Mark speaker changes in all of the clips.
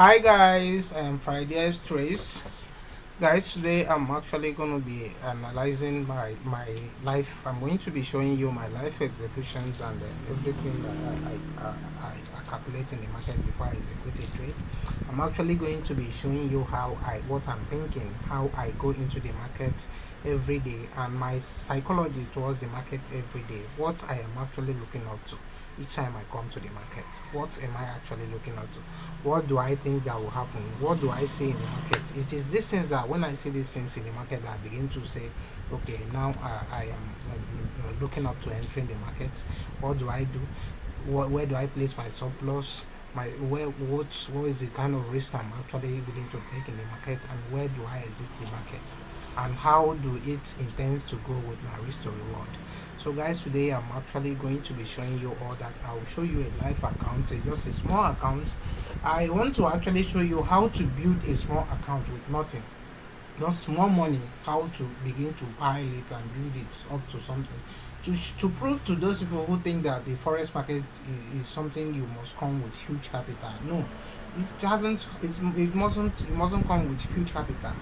Speaker 1: Hi guys, I'm Friday Trace. Guys, today I'm actually going to be analyzing my life. I'm going to be showing you my life executions and everything that I calculate in the market before I execute a trade. I'm actually going to be showing you what I'm thinking, how I go into the market every day, and my psychology towards the market every day. What I am actually looking up to each time I come to the market. What am I actually looking up to? What do I think that will happen? What do I see in the market? It is these things that when I see these things in the market that I begin to say, okay, now I am looking up to entering the market. What do I do? Where do I place my stop loss? What is the kind of risk I'm actually willing to take in the market, and where do I exit the market, and how do it intends to go with my risk to reward. So guys, today I'm actually going to be showing you all that. I will show you a live account, just a small account. I want to actually show you how to build a small account with nothing, just small money, how to begin to pile it and build it up to something, to prove to those people who think that the forex market is something you must come with huge capital. No, it hasn't. It mustn't come with huge capital.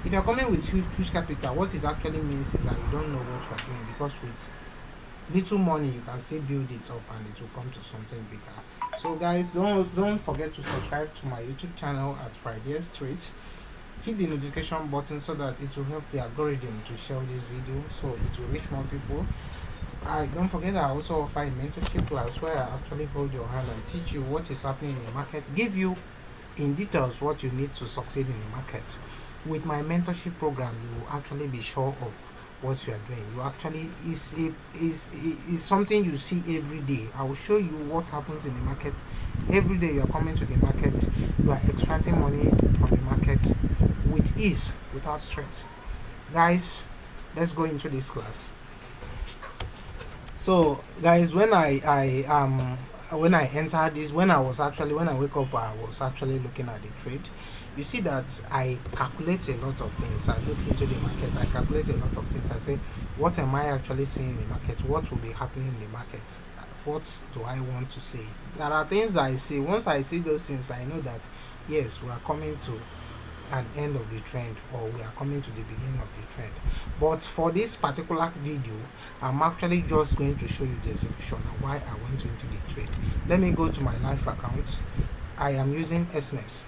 Speaker 1: If you're coming with huge capital, what it actually means is that you don't know what you're doing, because with little money you can still build it up and it will come to something bigger. So guys, don't forget to subscribe to my YouTube channel at Friday Street. Hit the notification button so that it will help the algorithm to share this video, so it will reach more people. I don't forget I also offer a mentorship class where I actually hold your hand and teach you what is happening in the market, give you in details what you need to succeed in the market. With my mentorship program, you will actually be sure of what you are doing. You actually is something you see every day. I will show you what happens in the market every day. You are coming to the market, you are extracting money from the market with ease, without stress. Guys, let's go into this class. So guys, when I entered this, when I wake up, I was actually looking at the trade. You see that I calculate a lot of things. I look into the market, I calculate a lot of things. I say, what am I actually seeing in the market? What will be happening in the market? What do I want to see? There are things that I see. Once I see those things, I know that yes, we are coming to an end of the trend, or we are coming to the beginning of the trend. But for this particular video, I'm actually just going to show you the execution and why I went into the trade. Let me go to my live account. I am using SNES.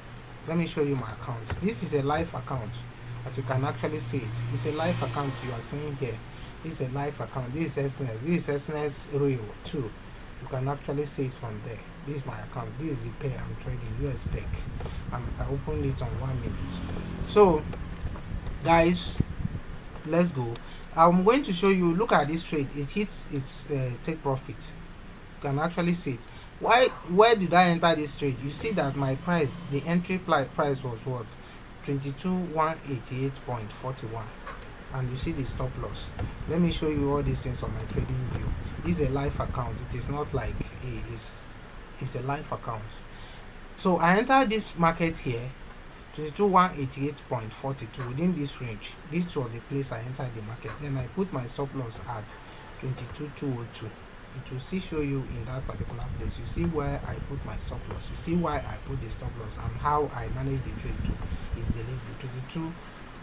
Speaker 1: Let me show you my account. This is a live account. As you can actually see it, it's a live account you are seeing here. This is a live account. This is SNES. This is SNES real too. You can actually see it from there. This is my account. This is the pair I'm trading, US Tech. I opened it on 1 minute. So guys, let's go. I'm going to show you. Look at this trade. It hits its take profit. You can actually see it. Where did I enter this trade? You see that my price, the entry price was what? 22,188.41. And you see the stop loss. Let me show you all these things on my trading view. This is a live account. It is not like it's a live account. So I entered this market here, 22,188.42, within this range. This was the place I entered the market. Then I put my stop loss at 22,202. It will still show you in that particular place. You see where I put my stop loss. You see why I put the stop loss and how I manage the trade to its delivery.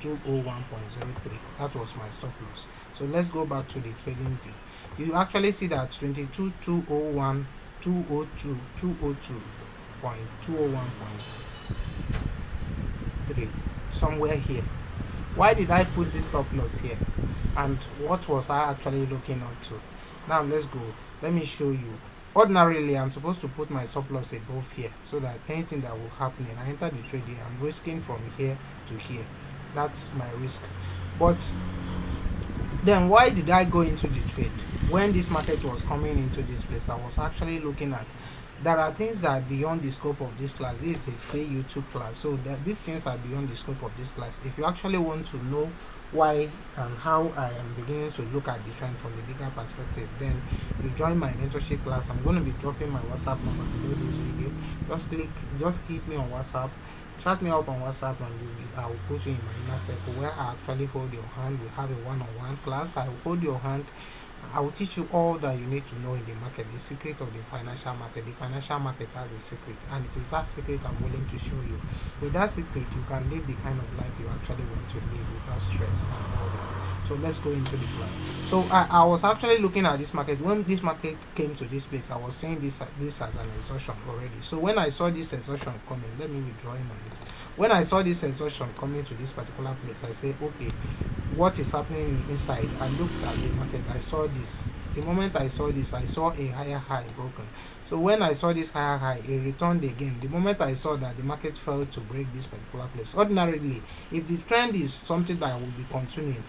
Speaker 1: 22,201.03. That was my stop loss. So let's go back to the trading view. You actually see that 22,201, 202, 201.3, somewhere here. Why did I put this stop loss here, and what was I actually looking up to? Now let's go. Let me show you. Ordinarily, I'm supposed to put my stop loss above here, so that anything that will happen and I enter the trade here, I'm risking from here to here. That's my risk. But then why did I go into the trade? When this market was coming into this place, I was actually looking at, there are things that are beyond the scope of this class. This is a free YouTube class, so these things are beyond the scope of this class. If you actually want to know why and how I am beginning to look at the trend from the bigger perspective, then you join my mentorship class. I'm going to be dropping my WhatsApp number below this video. Just hit me on WhatsApp, chat me up on WhatsApp, and I will put you in my inner circle where I actually hold your hand. We have a one-on-one class. I will hold your hand. I will teach you all that you need to know in the market, the secret of the financial market. The financial market has a secret, and it is that secret I'm willing to show you. With that secret, you can live the kind of life you actually want to live without stress and all that. So let's go into the class. So I was actually looking at this market. When this market came to this place, I was seeing this as an exhaustion already. So when I saw this exhaustion coming, let me be drawing on it. When I saw this exhaustion coming to this particular place, I say, okay, what is happening inside? I looked at the market. I saw this. The moment I saw this, I saw a higher high broken. So when I saw this higher high, it returned again. The moment I saw that the market failed to break this particular place, ordinarily, if the trend is something that will be continuing,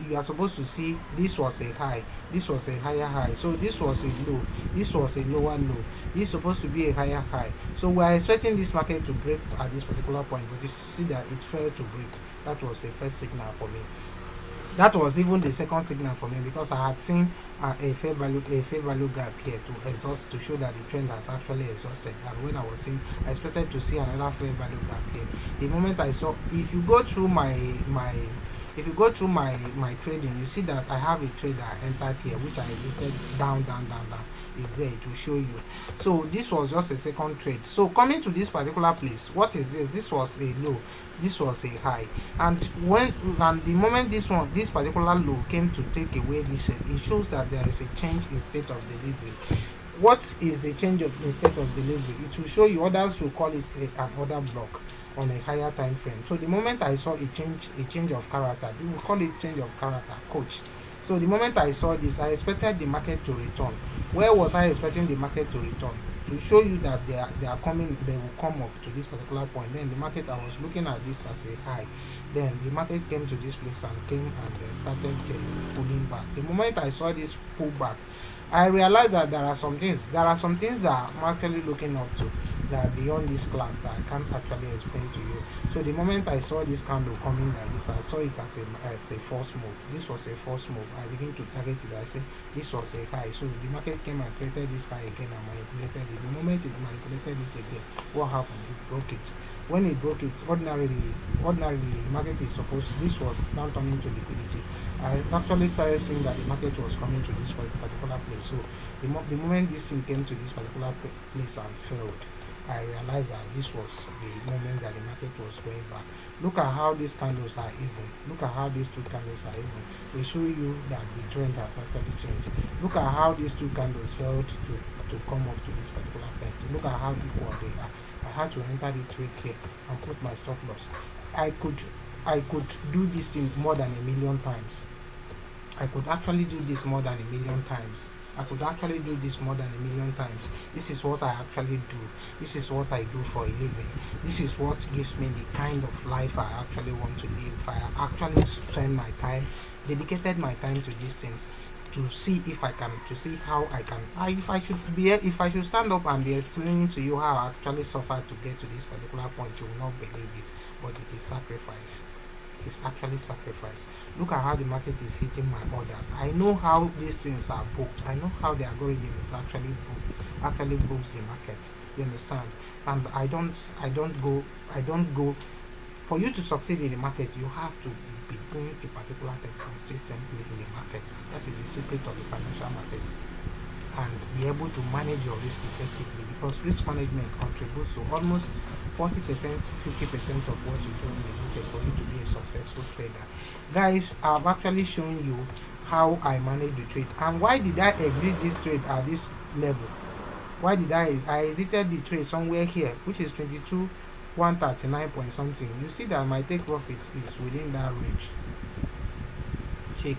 Speaker 1: you are supposed to see this was a high, this was a higher high, so this was a low, this was a lower low, this is supposed to be a higher high. So we are expecting this market to break at this particular point, but you see that it failed to break. That was a first signal for me. That was even the second signal for me, because I had seen a fair value gap here to exhaust, to show that the trend has actually exhausted. And when I was seeing, I expected to see another fair value gap here. The moment I saw, if you go through my trading, you see that I have a trade that I entered here, which I existed down. Is there to show you. So this was just a second trade. So coming to this particular place, what is this? This was a low, this was a high, and the moment this particular low came to take away this, it shows that there is a change in state of delivery. What is the change in state of delivery? It will show you. Others will call it an order block on a higher time frame. So the moment I saw a change of character, we will call it change of character, coach. So the moment I saw this, I expected the market to return. Where was I expecting the market to return? To show you that they will come up to this particular point. Then the market, I was looking at this as a high. Then the market came to this place and started pulling back. The moment I saw this pullback, I realized that there are some things that I'm actually looking up to that are beyond this class that I can't actually explain to you. So the moment I saw this candle coming like this, I saw it as a false move. This was a false move. I begin to target it. I say this was a high. So the market came and created this high again and manipulated it. The moment it manipulated it again, what happened? It broke it. When it broke it, ordinarily, the market is supposed. This was now turning to liquidity. I actually started seeing that the market was coming to this particular place. So the moment this thing came to this particular place and failed, I realized that this was the moment that the market was going back. Look at how these candles are even. Look at how these two candles are even. They show you that the trend has actually changed. Look at how these two candles failed to come up to this particular point. Look at how equal they are. I had to enter the trade here and put my stop loss. I could do this thing more than a million times. I could actually do this more than a million times. This is what I actually do. This is what I do for a living. This is what gives me the kind of life I actually want to live. I actually spend my time, dedicated my time to these things, to see if I can, to see how I can. If I should stand up and be explaining to you how I actually suffered to get to this particular point, you will not believe it. But it is sacrifice. It is actually sacrifice. Look at how the market is hitting my orders. I know how these things are booked. I know how the algorithm is actually books the market. You understand? And I don't go. For you to succeed in the market, you have to be doing a particular thing consistently in the market. That is the secret of the financial market. And be able to manage your risk effectively, because risk management contributes to almost 40%, 50% of what you do in the market for you to be a successful trader. Guys, I've actually shown you how I manage the trade. And why did I exit this trade at this level? Why did I exited the trade somewhere here, which is 139 point something. You see that my take profit is within that range. Check.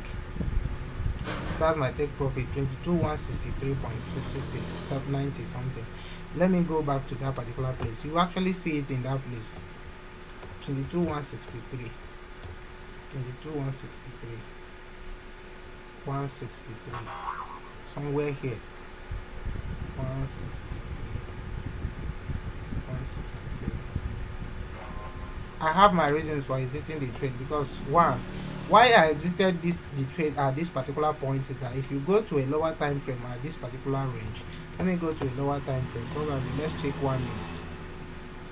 Speaker 1: That's my take profit, 163.90 something. Let me go back to that particular place. You actually see it in that place. 163, 163, somewhere here. 163. I have my reasons for exiting the trade, because one, why I exited the trade at this particular point is that if you go to a lower time frame at this particular range, let me go to a lower time frame. Probably let's check 1 minute.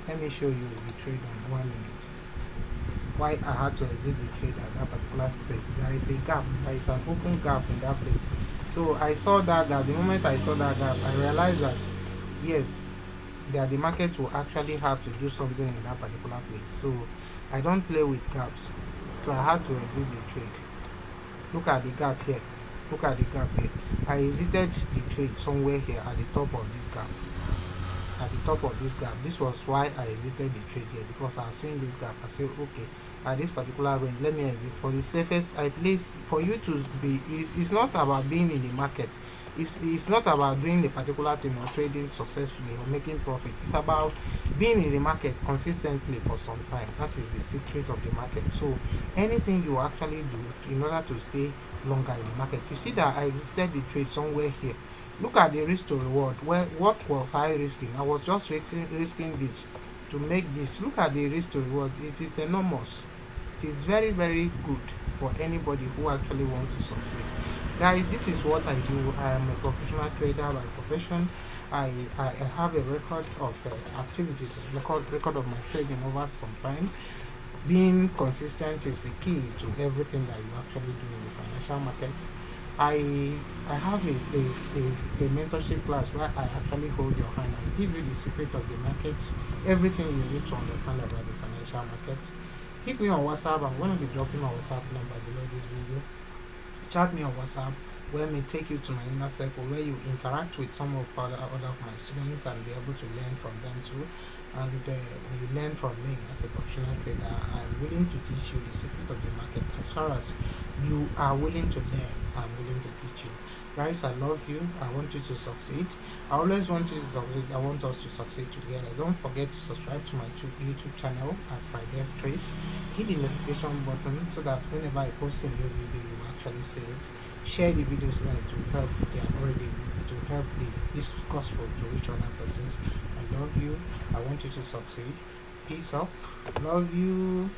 Speaker 1: Let me show you the trade on 1 minute. why I had to exit the trade at that particular place. There is a gap, there is an open gap in that place. So I saw that gap. The moment I saw that gap, I realized that yes, that the market will actually have to do something in that particular place. So I don't play with gaps. So I had to exit the trade. Look at the gap here. Look at the gap here. I exited the trade somewhere here at the top of this gap. At the top of this gap. This was why I exited the trade here, because I was seeing this gap. I said, okay, at this particular range, let me exit for the safest. I place for you to be. It's not about being in the market. It's not about doing a particular thing or trading successfully or making profit. It's about being in the market consistently for some time. That is the secret of the market. So anything you actually do in order to stay longer in the market, you see that I exited the trade somewhere here. Look at the risk to reward. Where what was I risking? I was just risking this to make this. Look at the risk to reward. It is enormous. It is very, very good for anybody who actually wants to succeed. Guys, this is what I do. I am a professional trader by profession. I have a record of activities, record of my trading over some time. Being consistent is the key to everything that you actually do in the financial market. I have a mentorship class where I actually hold your hand and give you the secret of the market, everything you need to understand about the financial market. Hit me on WhatsApp. I'm going to be dropping my WhatsApp number below this video. Chat me on WhatsApp, where me take you to my inner circle, where you interact with some of other of my students and be able to learn from them too. And you learn from me as a professional trader. I'm willing to teach you the secret of the market. As far as you are willing to learn, I'm willing to teach you. Guys, I love you. I want you to succeed. I always want you to succeed. I want us to succeed together. Don't forget to subscribe to my YouTube channel at Friday's Trace. Hit the notification button so that whenever I post a new video, you actually see it. Share the video so that it will help this gospel to reach other persons. I love you. I want you to succeed. Peace up. Love you.